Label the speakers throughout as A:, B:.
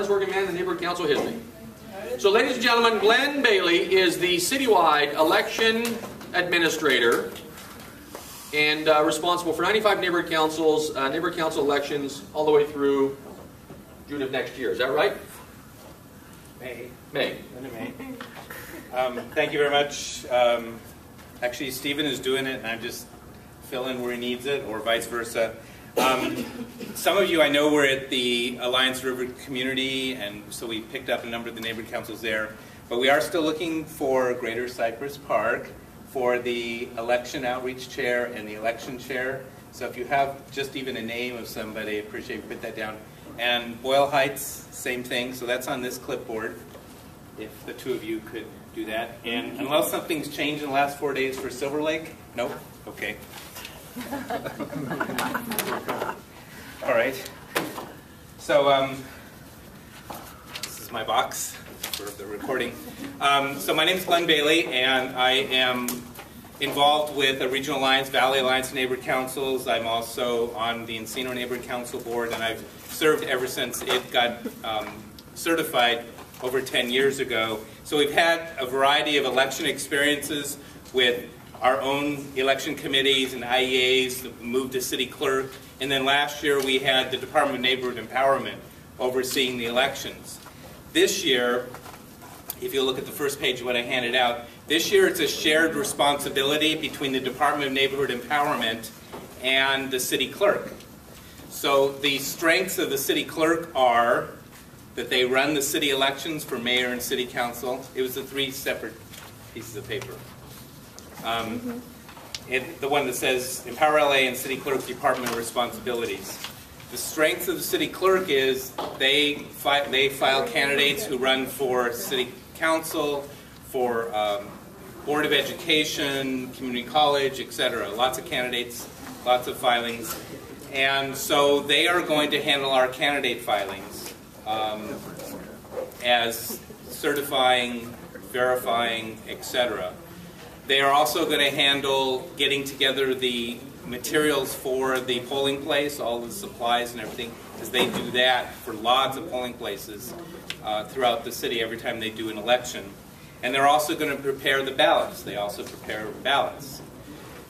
A: Working man in neighborhood council history. So, ladies and gentlemen, Glenn Bailey is the citywide election administrator and responsible for 95 neighborhood councils, neighborhood council elections all the way through June of next year. Is that right?
B: May.
A: May.
B: Thank you very much. Actually, Stephen is doing it, and I'm just filling where he needs it, or vice versa. Some of you I know were at the Alliance River community, and so we picked up a number of the neighborhood councils there. But we are still looking for Greater Cypress Park for the election outreach chair and the election chair. So if you have just even a name of somebody, I appreciate you put that down. And Boyle Heights, same thing. So that's on this clipboard, if the two of you could do that. And unless something's changed in the last 4 days for Silver Lake? Nope? Okay. All right. So this is my box for the recording. So my name is Glenn Bailey, and I am involved with a Regional Alliance, Valley Alliance Neighborhood Councils. I'm also on the Encino Neighborhood Council Board, and I've served ever since it got certified over 10 years ago. So we've had a variety of election experiences with our own election committees and IEAs that moved to city clerk. And then last year we had the Department of Neighborhood Empowerment overseeing the elections. This year, if you look at the first page of what I handed out, this year it's a shared responsibility between the Department of Neighborhood Empowerment and the city clerk. So the strengths of the city clerk are that they run the city elections for mayor and city council. It was the 3 separate pieces of paper. The one that says EmpowerLA and City Clerk Department responsibilities. The strength of the city clerk is they file candidates who run for city council, for Board of Education, community college, etc. Lots of candidates, lots of filings. And so they are going to handle our candidate filings as certifying, verifying, etc. They are also going to handle getting together the materials for the polling place, all the supplies and everything, because they do that for lots of polling places throughout the city every time they do an election. And they're also going to prepare the ballots. They also prepare ballots.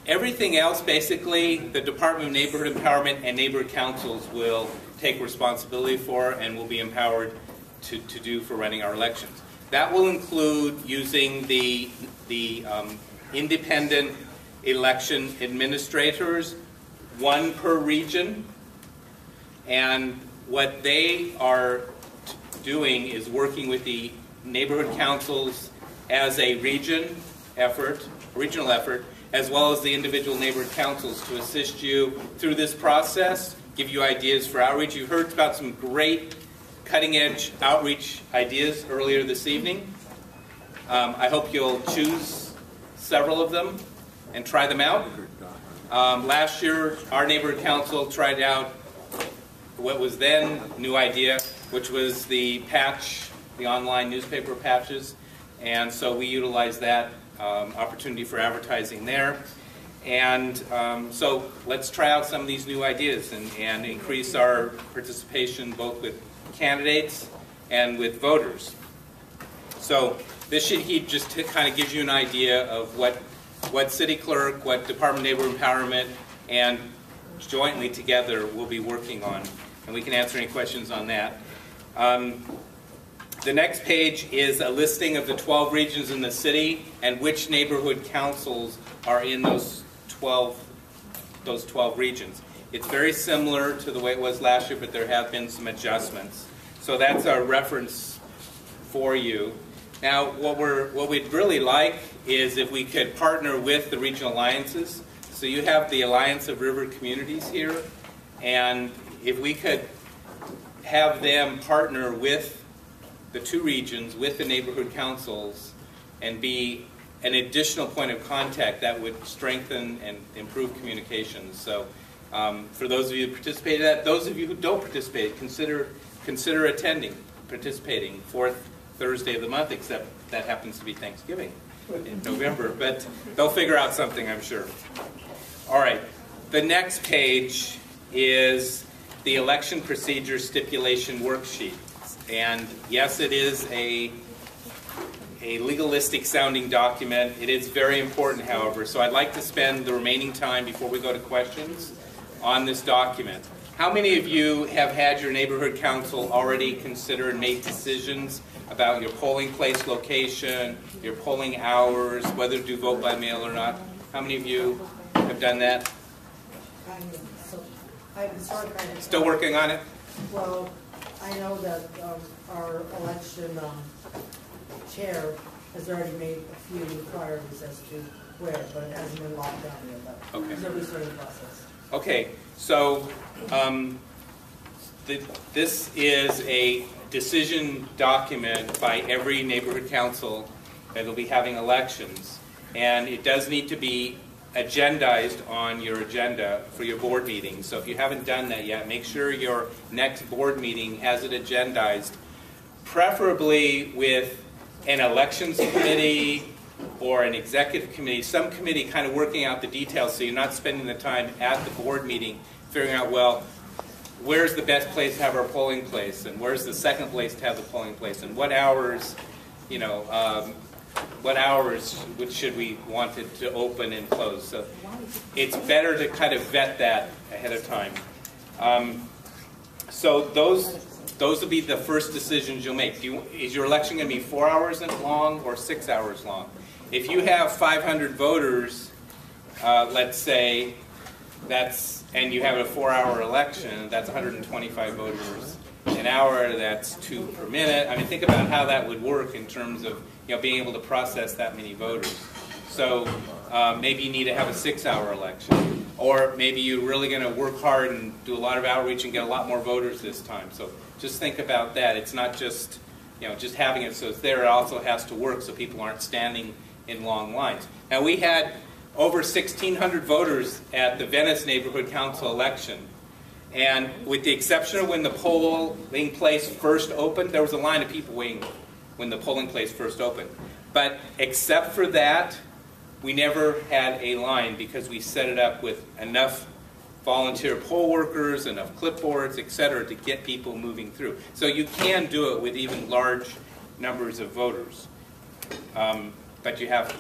B: Everything else, basically, the Department of Neighborhood Empowerment and neighborhood councils will take responsibility for and will be empowered to do for running our elections. That will include using the independent election administrators, 1 per region, and what they are doing is working with the neighborhood councils as a regional effort, as well as the individual neighborhood councils to assist you through this process, give you ideas for outreach. You heard about some great cutting-edge outreach ideas earlier this evening. I hope you'll choose several of them and try them out. Last year, our neighborhood council tried out what was then a new idea, which was the patch, the online newspaper patches. And so we utilized that opportunity for advertising there. And so let's try out some of these new ideas and increase our participation both with candidates and with voters. So this sheet just kind of gives you an idea of what city clerk, what Department of Neighborhood Empowerment, and jointly together we'll be working on. And we can answer any questions on that. The next page is a listing of the 12 regions in the city and which neighborhood councils are in those 12 regions. It's very similar to the way it was last year, but there have been some adjustments. So that's our reference for you. Now, what we'd really like is if we could partner with the regional alliances. So you have the Alliance of River Communities here, and if we could have them partner with the 2 regions, with the neighborhood councils, and be an additional point of contact, that would strengthen and improve communications. So for those of you who participated in that, those of you who don't participate, consider participating 4th Thursday of the month, except that happens to be Thanksgiving in November. But they'll figure out something, I'm sure. All right. The next page is the election procedure stipulation worksheet. And yes, it is a legalistic sounding document. It is very important, however, so I'd like to spend the remaining time before we go to questions on this document. How many of you have had your neighborhood council already consider and make decisions about your polling place location, your polling hours, whether to vote by mail or not? How many of you have done that? Still working on it?
C: Well, I know that our election chair has already made a few inquiries as to where, but it hasn't been locked down yet. But
B: Okay.
C: so we started the process.
B: Okay, so this is a decision document by every neighborhood council that will be having elections, and it does need to be agendized on your agenda for your board meeting. So if you haven't done that yet, make sure your next board meeting has it agendized, preferably with an elections committee or an executive committee, some committee kind of working out the details so you're not spending the time at the board meeting figuring out, well, where's the best place to have our polling place, and where's the second place to have the polling place, and what hours, what hours should we want it to open and close. So it's better to kind of vet that ahead of time. So those will be the first decisions you'll make. Is your election going to be 4 hours long or 6 hours long? If you have 500 voters, let's say, and you have a 4-hour election, that's 125 voters an hour, that's 2 per minute. I mean, think about how that would work in terms of being able to process that many voters. So maybe you need to have a 6-hour election, or maybe you're really going to work hard and do a lot of outreach and get a lot more voters this time. So just think about that. It's not just just having it so it's there. It also has to work so people aren't standing in long lines. Now we had over 1,600 voters at the Venice Neighborhood Council election. And with the exception of when the polling place first opened, there was a line of people waiting when the polling place first opened. But except for that, we never had a line because we set it up with enough volunteer poll workers, enough clipboards, etc., to get people moving through. So you can do it with even large numbers of voters. But you have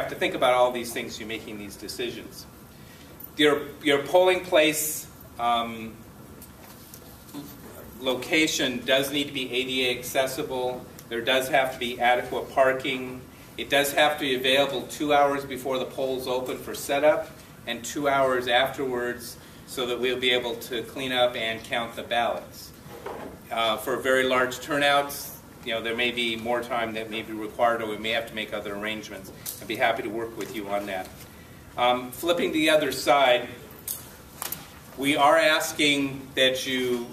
B: to think about all these things you're making these decisions. Your polling place location does need to be ADA accessible. There does have to be adequate parking. It does have to be available 2 hours before the polls open for setup and 2 hours afterwards so that we'll be able to clean up and count the ballots. For very large turnouts, there may be more time that may be required, or we may have to make other arrangements. I'd be happy to work with you on that. Flipping to the other side, we are asking that you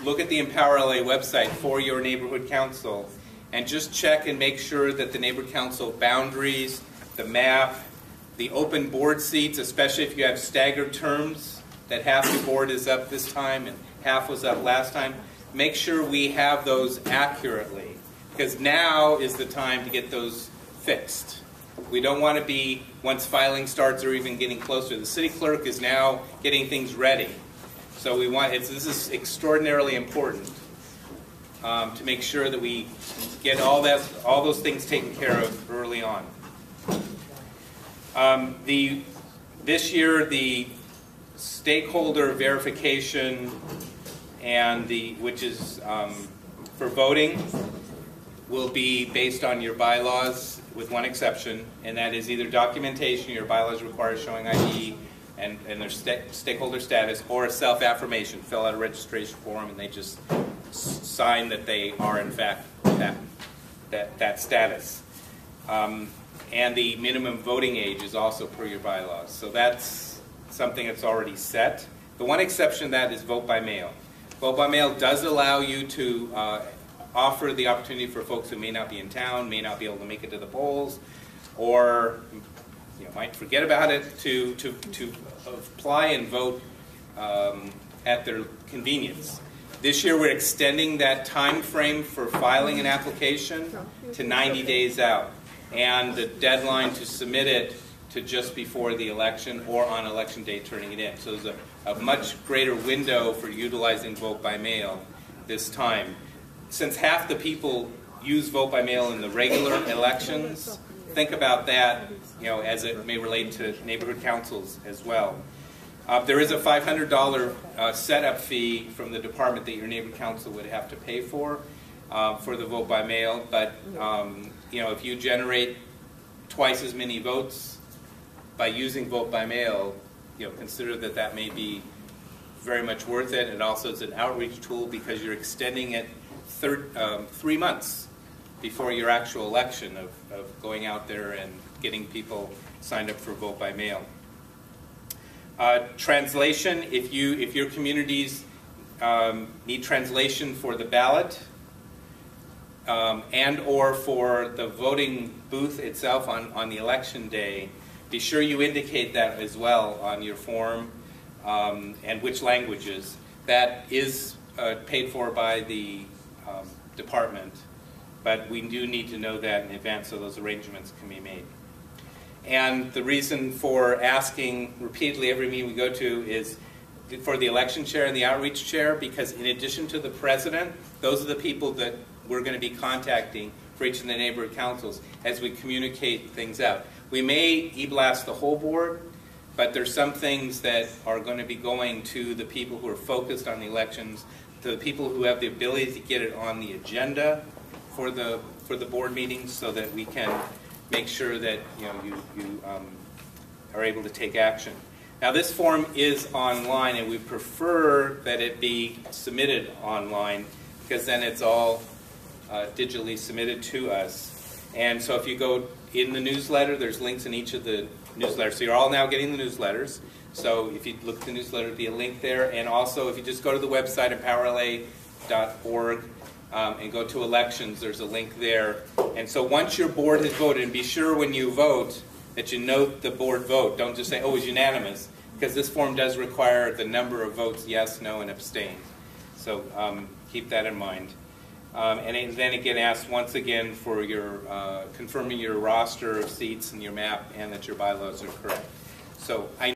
B: look at the EmpowerLA website for your neighborhood council and just check and make sure that the neighborhood council boundaries, the map, the open board seats, especially if you have staggered terms, that half the board is up this time and half was up last time. Make sure we have those accurately, because now is the time to get those fixed. We don't want to be, once filing starts or even getting closer. The city clerk is now getting things ready. So this is extraordinarily important to make sure that we get all those things taken care of early on. This year, the stakeholder verification and which is for voting will be based on your bylaws, with one exception, and that is either documentation your bylaws require showing ID and their stakeholder status, or a self-affirmation. Fill out a registration form and they just sign that they are in fact that status. And the minimum voting age is also per your bylaws. So that's something that's already set. The one exception to that is vote by mail. Vote by mail does allow you to offer the opportunity for folks who may not be in town, may not be able to make it to the polls, or might forget about it, to apply and vote at their convenience. This year we're extending that time frame for filing an application to 90 days out, and the deadline to submit it to just before the election or on election day turning it in. So there's a much greater window for utilizing vote by mail this time. since half the people use vote by mail in the regular elections, think about that, as it may relate to neighborhood councils as well. There is a $500 setup fee from the department that your neighborhood council would have to pay for the vote by mail. But if you generate twice as many votes by using vote by mail, consider that may be very much worth it. It also is an outreach tool because you're extending it 3 months before your actual election of going out there and getting people signed up for vote by mail. Translation, if your communities need translation for the ballot and or for the voting booth itself on the election day, be sure you indicate that as well on your form and which languages. That is paid for by the department, but we do need to know that in advance so those arrangements can be made. And the reason for asking repeatedly every meeting we go to is for the election chair and the outreach chair, because in addition to the president, those are the people that we're going to be contacting for each of the neighborhood councils as we communicate things out. We may e-blast the whole board, but there's some things that are going to be going to the people who are focused on the elections, to the people who have the ability to get it on the agenda for the board meetings, so that we can make sure that you are able to take action. Now this form is online, and we prefer that it be submitted online because then it's all digitally submitted to us. And so if you go in the newsletter, there's links in each of the newsletters. So you're all now getting the newsletters. So if you look at the newsletter, there'll be a link there. And also if you just go to the website EmpowerLA.org and go to elections, there's a link there. And so once your board has voted, and be sure when you vote that you note the board vote. Don't just say, oh, it was unanimous, because this form does require the number of votes, yes, no, and abstain. So keep that in mind. And then again, ask once again for your confirming your roster of seats and your map, and that your bylaws are correct. So I